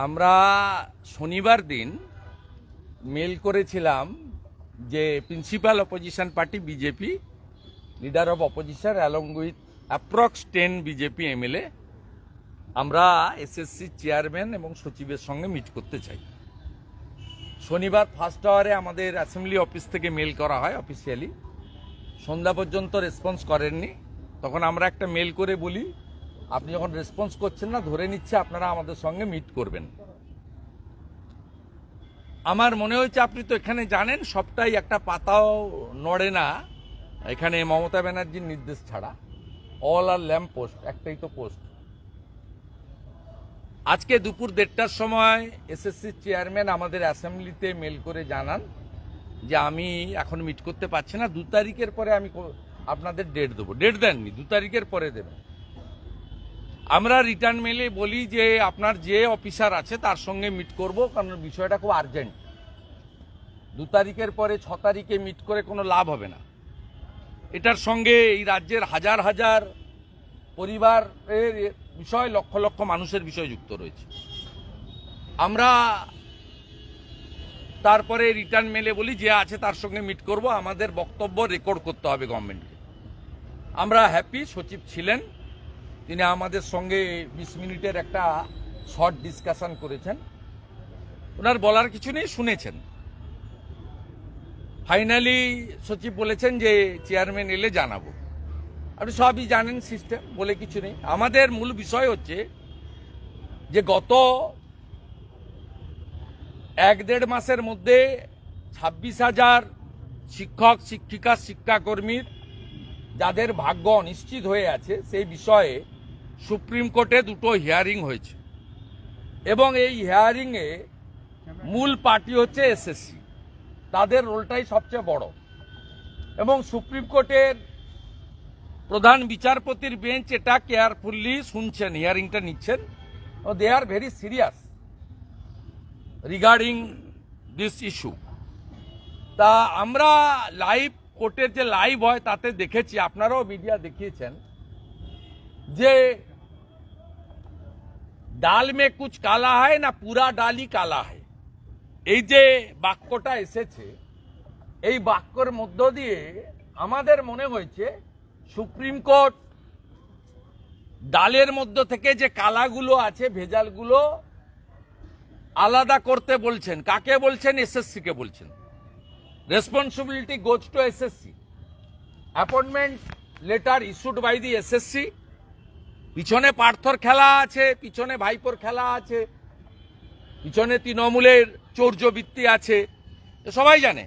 আমরা শনিবার দিন মেল করেছিলাম যে principal opposition party BJP, leader of opposition along with approx 10 BJP MLA আমরা এসএসসি চেয়ারম্যান এবং সচিবের সঙ্গে মিট করতে চাই। শনিবার ফার্স্ট আওয়ারে আমাদের অ্যাসেম্বলি অফিস থেকে মেল করা হয় অফিসিয়ালি, সন্ধ্যা পর্যন্ত রেসপন্স করেননি। তখন আমরা একটা মেল করে বলি, আপনি যখন রেসপন্স করছেন না, ধরে নিচ্ছে আপনারা আমাদের সঙ্গে মিট করবেন। আমার মনে হয়েছে আপনি তো এখানে জানেন সবটাই একটা পাতাও নড়ে না এখানে মমতা ব্যানার্জির নির্দেশ ছাড়া। অল আর ল্যাম্প পোস্ট, একটাই তো পোস্ট। আজকে দুপুর 1:30টার সময় এসএসসি চেয়ারম্যান আমাদের অ্যাসেম্বলিতে মেল করে জানান যে আমি এখন মিট করতে পারছি না, 2 তারিখের পরে আমি আপনাদের ডেট দেবো। ডেট দেননি, 2 তারিখের পরে দেবেন। আমরা রিটার্ন মেলে বলি যে আপনার যে অফিসার আছে তার সঙ্গে মিট করব, কারণ বিষয়টা খুব আর্জেন্ট। 2 তারিখের পরে 6 তারিখে মিট করে কোনো লাভ হবে না। এটার সঙ্গে এই রাজ্যের হাজার হাজার পরিবারের বিষয়, লক্ষ লক্ষ মানুষের বিষয় যুক্ত রয়েছে। আমরা তারপরে রিটার্ন মেলে বলি যে আছে তার সঙ্গে মিট করব, আমাদের বক্তব্য রেকর্ড করতে হবে গভর্নমেন্টকে। আমরা হ্যাপি, সচিব ছিলেন, তিনি আমাদের সঙ্গে 20 মিনিটের একটা শর্ট ডিসকাশন করেছেন। ওনার বলার কিছু নেই, শুনেছেন। ফাইনালি সচিব বলেছেন যে চেয়ারম্যান এলে জানাবো। আপনি সবই জানেন, সিস্টেম বলে কিছু নেই। আমাদের মূল বিষয় হচ্ছে যে গত 1-1.5 মাসের মধ্যে 26,000 শিক্ষক, শিক্ষিকা, শিক্ষাকর্মীর যাদের ভাগ্য অনিশ্চিত হয়ে আছে সেই বিষয়ে সুপ্রিম কোর্টে 2টো হিয়ারিং হয়েছে, এবং এই হিয়ারিংয়ে মূল পার্টি হচ্ছে এসএসসি। তাদের রোলটাই সবচেয়ে বড়, এবং সুপ্রিম কোর্টের প্রধান বিচারপতির বেঞ্চ এটা কেয়ারফুলি শুনছেন, হিয়ারিংটা নিচ্ছেন। They are very serious regarding this issue. তা আমরা লাইভ কোর্টের যে লাইভ হয় তাতে দেখেছি, আপনারাও মিডিয়া দেখিয়েছেন, যে ডাল মে কুছ কালা হয় না পুরা ডালই কালা হয়। এই যে বাক্যটা এসেছে, এই বাক্যের মধ্য দিয়ে আমাদের মনে হয়েছে সুপ্রিম কোর্ট ডালের মধ্য থেকে যে কালাগুলো আছে, ভেজালগুলো আলাদা করতে বলছেন। কাকে বলছেন? এসএসসি কে বলছেন। Responsibility goes to SSC. Appointment letter issued by the SSC. পিছনে পার্থর খেলা আছে, পিছনে ভাইপোর খেলা আছে, পিছনে তৃণমূলের চৌর্যবৃত্তি আছে, সবাই জানে।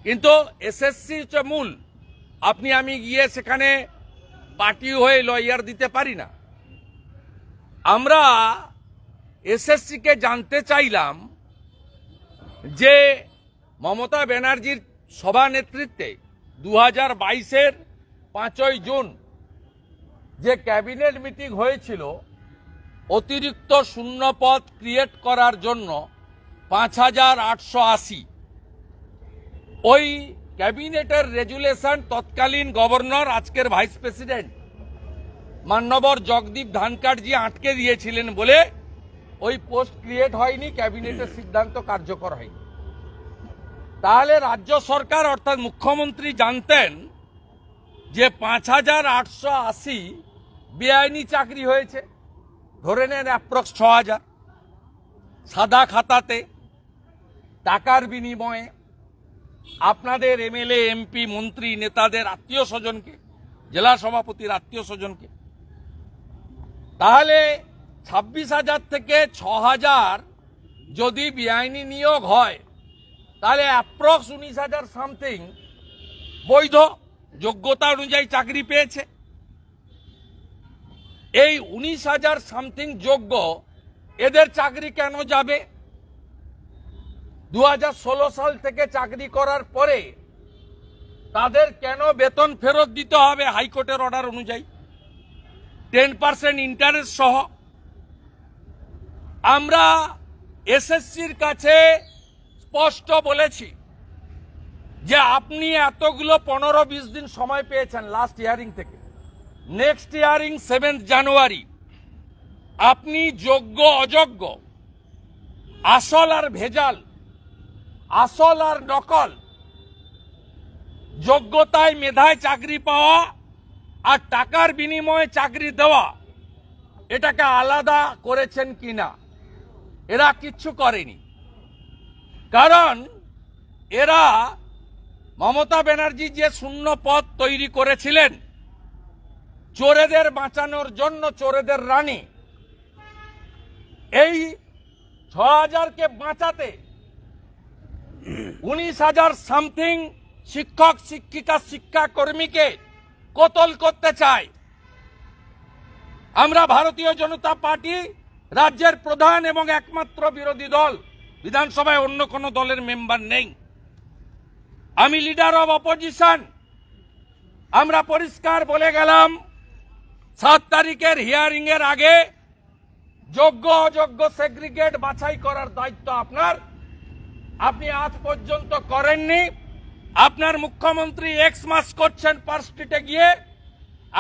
কিন্তু এসএসসি হচ্ছে মূল। আপনি আমি গিয়ে সেখানে পার্টি হয়ে লয়ার দিতে পারি না। আমরা এসএসসি কে জানতে চাইলাম যে মমতা ব্যানার্জির সভানেতৃত্বে 2022-এর 5ই জুন যে ক্যাবিনেট মিটিং হয়েছিল অতিরিক্ত শূন্যপদ ক্রিয়েট করার জন্য 5,880, ওই ক্যাবিনেটের রেজুলেশন তৎকালীন গভর্নর, আজকের ভাইস প্রেসিডেন্ট মান্যবর জগদীপ ধনখড়জি আটকে দিয়েছিলেন বলে ওই পোস্ট ক্রিয়েট হয়নি, ক্যাবিনেটের সিদ্ধান্ত কার্যকর হয়নি। তাহলে রাজ্য সরকার অর্থাৎ মুখ্যমন্ত্রী জানতেন যে 5,880 বেআইনি চাকরি হয়েছে, ধরে নেন অ্যাপ্রক্স 6,000 সাদা খাতাতে টাকার বিনিময়ে আপনাদের এমএলএ, এমপি, মন্ত্রী, নেতাদের আত্মীয় স্বজনকে, জেলা সভাপতির আত্মীয় স্বজনকে। তাহলে 26,000 থেকে 6,000 যদি বেআইনি নিয়োগ হয়, তাহলে অ্যাপ্রক্স 19,000 সামথিং বৈধ যোগ্যতা অনুযায়ী চাকরি পেয়েছে। এই 19,000 সামথিং যোগ্য এদের চাকরি কেন যাবে? 2016 সাল থেকে চাকরি করার পরে তাদের কেন বেতন ফেরত দিতে হবে হাইকোর্টের অর্ডার অনুযায়ী 10% ইন্টারেস্ট সহ? আমরা এসএসসির কাছে স্পষ্ট বলেছি যে আপনি এতগুলো 15-20 দিন সময় পেয়েছেন লাস্ট হিয়ারিং থেকে, নেক্সট হিয়ারিং 7 জানুয়ারি। আপনি যোগ্য অযোগ্য আসল আর ভেজাল, আসল আর নকল, যোগ্যতায় মেধায় চাকরি পাওয়া আর টাকার বিনিময়ে চাকরি দেওয়া, এটাকে আলাদা করেছেন কিনা? এরা কিচ্ছু করেনি। কারণ এরা মমতা ব্যানার্জি যে শূন্য পদ তৈরি করেছিলেন চোরেদের বাঁচানোর জন্য, চোরেদের রানী, এই ৬,০০০কে বাঁচাতে ১৯,০০০ সামথিং শিক্ষক শিক্ষিকা শিক্ষাকর্মীকে কতল করতে চায়। আমরা ভারতীয় জনতা পার্টি রাজ্যের প্রধান এবং একমাত্র বিরোধী দল, বিধানসভায় অন্য কোনো দলের মেম্বার নেই, আমি লিডার অব অপোজিশন। আমরা পরিষ্কার বলে গেলাম ৭ তারিখের হিয়ারিং এর আগে যোগ্য অযোগ্য সেগ্রিগেট বাছাই করার দায়িত্ব আপনার। আপনি আজ পর্যন্ত করেননি। আপনার মুখ্যমন্ত্রী এক্স মাস করছেন পার্ক স্ট্রিটে গিয়ে,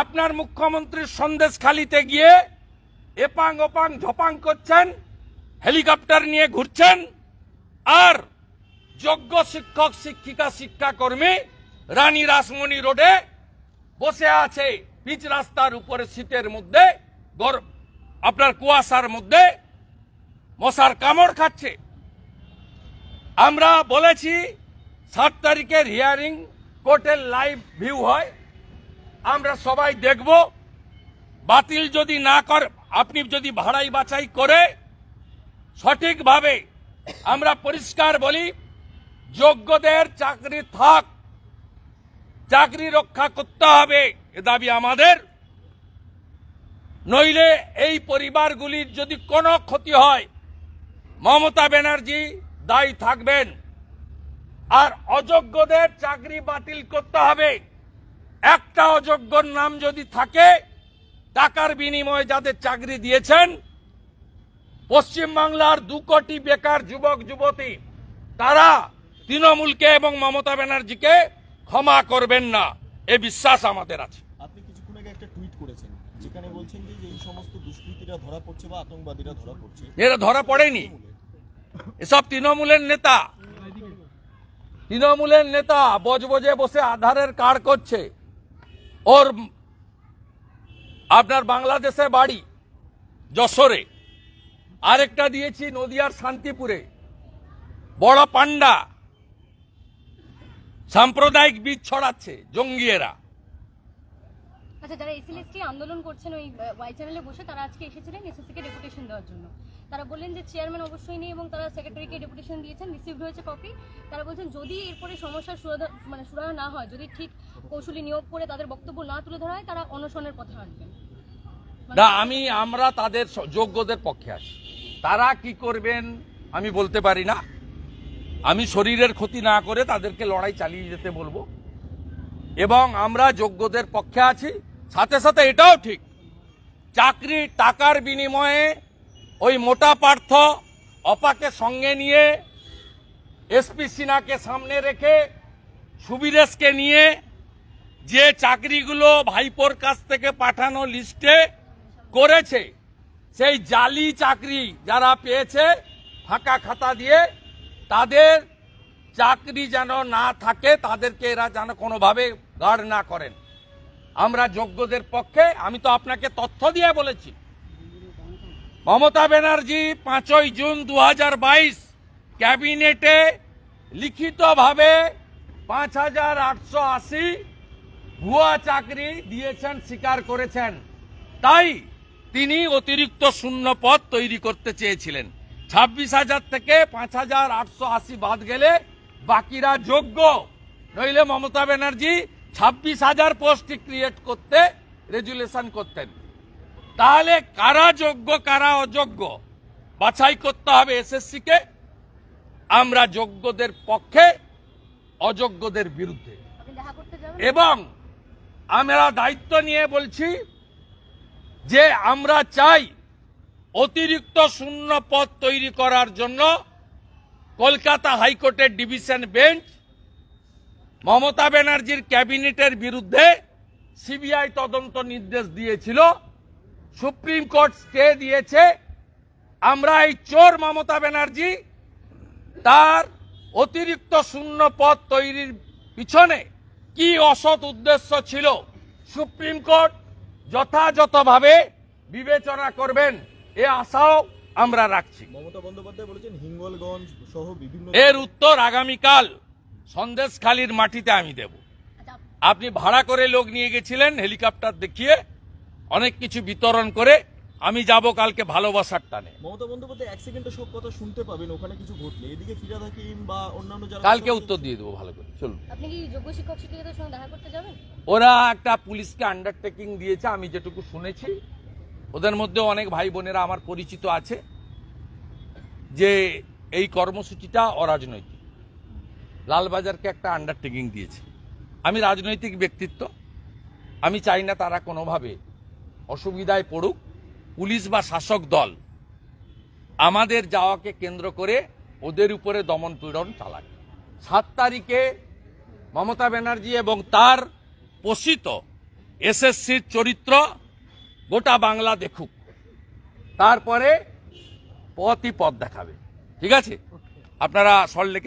আপনার মুখ্যমন্ত্রী সন্দেশখালিতে গিয়ে এপাং ওপাং ঝপাং করছেন, হেলিকপ্টার নিয়ে ঘুরছেন, আর যোগ্য শিক্ষক শিক্ষিকা শিক্ষাকর্মী রানী রাসমণি রোডে বসে আছে পিচ রাস্তার উপরে শীতের মধ্যে, আপনার কুয়াশার মধ্যে মশার কামড় খাচ্ছে। আমরা বলেছি ৭ তারিখের হিয়ারিং কোর্টের লাইভ ভিউ হয়, আমরা সবাই দেখব। বাতিল যদি না করে, আপনি যদি ভাড়াই বাছাই করে সঠিকভাবে, আমরা পরিষ্কার বলি যোগ্যদের চাকরি থাক, চাকরি রক্ষা করতে হবে, এ দাবি আমাদের। নইলে এই পরিবারগুলির যদি কোনো ক্ষতি হয় মমতা ব্যানার্জি দায়ী থাকবেন। আর অযোগ্যদের চাকরি বাতিল করতে হবে। একটা অযোগ্যর নাম যদি থাকে, টাকার বিনিময়ে যাদের চাকরি দিয়েছেন, পশ্চিমবাংলার ২ কোটি বেকার যুবক যুবতী, তারা তৃণমূলকে এবং মমতা ব্যানার্জিকে ক্ষমা করবেন না, এ বিশ্বাস আমাদের আছে। আপনি কিছুক্ষণ আগে একটা টুইট করেছেন যেখানে বলছেন যে এই সমস্ত দুষ্কৃতীরা ধরা পড়ছে বা আতঙ্কবাদীরা ধরা পড়ছে, এরা ধরা পড়েনি, এসব তৃণমূলের নেতা, তৃণমূলের নেতা বজবজে বসে আধারের কার্ড করছে। ওর আপনার বাংলাদেশে বাড়ি যশোরে, আরেকটা দিয়েছি নদিয়ার শান্তিপুরে, বড় পান্ডা, সাম্প্রদায়িক বীজ ছড়াচ্ছে জঙ্গিয়েরা। আচ্ছা, যারা এসএলএসটি আন্দোলন করছেন ওই ওয়াই চ্যানেলে বসে, তারা আজকে এসেছিলেন এসএসসিকে ডেপুটেশন দেওয়ার জন্য। তারা বললেন যে চেয়ারম্যান অবশ্যই নেই এবং তারা সেক্রেটারিকে ডেপুটেশন দিয়েছেন, রিসিভড হয়েছে কপি। তারা বলছেন যদি এরপরে সমস্যার সুরাহা না হয়, যদি ঠিক কৌশলী নিয়োগ করে তাদের বক্তব্য না তুলে ধরা হয়, তারা অনশনের পথে হাঁটবেন। না, আমরা তাদের যোগ্যদের পক্ষে আছি। তারা কি করবেন আমি বলতে পারি না। আমি শরীরের ক্ষতি না করে তাদেরকে লড়াই চালিয়ে যেতে বলবো, এবং আমরা যোগ্যদের পক্ষে আছি। সাথে সাথে এটাও ঠিক, চাকরি টাকার বিনিময়ে ওই মোটা পার্থ অপাকে সঙ্গে নিয়ে, এসপি সিনহাকে সামনে রেখে, সুবিরেশকে নিয়ে যে চাকরিগুলো ভাইপোর কাছ থেকে পাঠানো লিস্টে করেছে, সেই জালি চাকরি যারা পেয়েছে ফাঁকা খাতা দিয়ে, তাদের চাকরি যেন না থাকে, তাদেরকে এরা যেন কোনোভাবে গার্ড না করেন। আমরা যোগ্যদের পক্ষে। আমি তো আপনাকে তথ্য দিয়ে বলেছি, মমতা ব্যানার্জি ৫ই জুন ২০২২ ক্যাবিনেটে লিখিতভাবে ৫,৮৮০ ভুয়া চাকরি দিয়েছেন, স্বীকার করেছেন। তাই তিনি অতিরিক্ত শূন্য পদ তৈরি করতে চেয়েছিলেন। ২৬,০০০ থেকে ৫,৮৮০ বাদ গেলে বাকিরা যোগ্য, নইলে মমতা ব্যানার্জি ২৬,০০০ পোস্ট ক্রিয়েট করতে রেজুলেশন করতেন। তাহলে কারা যোগ্য কারা অযোগ্য বাছাই করতে হবে এসএসসিকে। আমরা যোগ্যদের পক্ষে, অযোগ্যদের বিরুদ্ধে। এবং আমরা দায়িত্ব নিয়ে বলছি যে আমরা চাই অতিরিক্ত শূন্য পদ তৈরি করার জন্য কলকাতা হাইকোর্টের ডিভিশন বেঞ্চ মমতা ব্যানার্জির ক্যাবিনেটের বিরুদ্ধে সিবিআই তদন্ত নির্দেশ দিয়েছিল, সুপ্রিম কোর্ট স্টে দিয়েছে। আমরা এই চোর মমতা ব্যানার্জি তার অতিরিক্ত শূন্য পদ তৈরির পিছনে কি অসৎ উদ্দেশ্য ছিল সুপ্রিম কোর্ট যথাযথভাবে বিবেচনা করবেন এ আশাও আমরা রাখছি। মমতা বন্দ্যোপাধ্যায় বলেছেন হিঙ্গলগঞ্জ সহ বিভিন্ন এর উত্তর আগামীকাল সন্দেশখালীর মাটিতে আমি দেব। আচ্ছা, আপনি ভাড়া করে লোক নিয়ে গেছিলেন হেলিকপ্টার দেখিয়ে অনেক কিছু বিতরণ করে, আমি যাব কালকে ভালোবাসার টানে। মমতা বন্দ্যোপাধ্যায় এক সেকেন্ডে সব কথা শুনতে পাবেন ওখানে কিছু ঘটলে, এদিকে ফিরাদ হাকিম বা অন্যান্য যারা কালকে উত্তর দিয়ে দেবো ভালো করে, চলুন। আপনি কি যোগ্য শিক্ষক শিক্ষিকাদের সঙ্গে দেখা করতে যাবেন? ওরা একটা পুলিশকে আন্ডারটেকিং দিয়েছে, আমি যেটুকু শুনেছি ওদের মধ্যে অনেক ভাই বোনেরা আমার পরিচিত আছে, যে এই কর্মসূচিটা অরাজনৈতিক। লালবাজারকে একটা আন্ডারটেকিং দিয়েছে। আমি রাজনৈতিক ব্যক্তিত্ব, আমি চাই না তারা কোনোভাবে অসুবিধায় পড়ুক। পুলিশ বা শাসক দল আমাদের যাওয়াকে কেন্দ্র করে ওদের উপরে দমন পীড়ন চালাক। 7 তারিখে মমতা ব্যানার্জি এবং তার পোষিত এসএসসির চরিত্র গোটা বাংলা দেখুক, তারপরে পথই পথ দেখাবে। ঠিক আছে, আপনারা সল্টলেকে